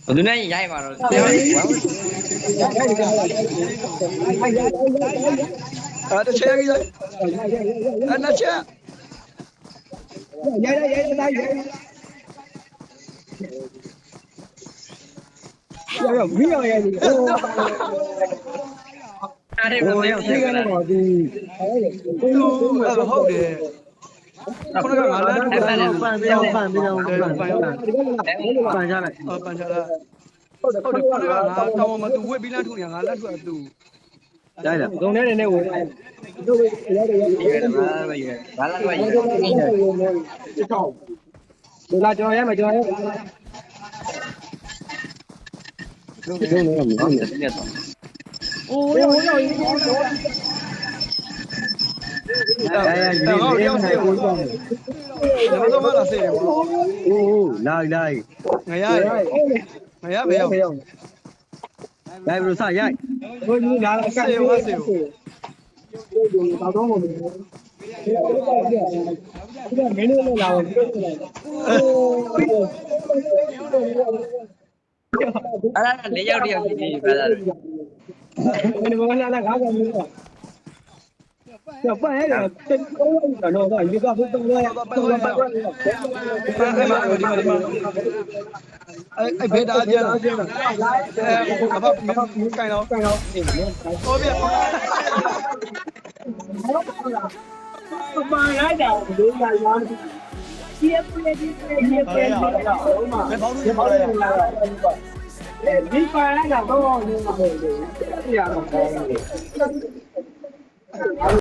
ဘယ်သူနဲ့ရိုက်မှာတော့တစ်ချက်ကြီးလိုက်နှစ်ချက်ရိုက်မီးအောင်ရိုက်အားရမင်းဒီကတော့ဒီဟုတ်တယ်ခုနကငါလမ်းပန်ပန်ကြလိုက်ပန်ချလိုက်ဟုတ်တယ်ခုနကငါတောင်းမသူဝစ်ပြီးလမ်းထုနေငါလမ်းထုအတူရိုက်တာဂုံထဲနေဝင်တို့ရိုက်တယ်ဘာလာတော့ရိုက်ဒီလာကျွန်တော်ရိုက်မယ်ကျွန်တော်ရိုက်ဟုတ်တယ်เนี่ยတော့အိုးရိုးရိုးရောက်စေဘူးတော့မလာစေဘူးအိုးလိုက်ငရပဲရောက်ရိုက်ဘလို့စရိုက်ဘိုးကြီးလာအကတ်စေတော့တော့မလို့ဒီမင်းလေးလာအောင်အဲ့ဒါ၄ယောက်တယောက်ကြည့်ဘာသာလဲဒီမလာငါကမျိုးတော့ပတ်ရတယ်တော့ဒီကဘုတ်တော့ရအဲ့ဘေးတာကျန်အဘမင်းကိုင်တော့ဟုတ်ပြီပါရတာဒီလာရောင်းဒီအပလေးဒီတော့မဘောင်းလို့ပါရဒီပါရတာတော့ဒီမှာဟိုရတော့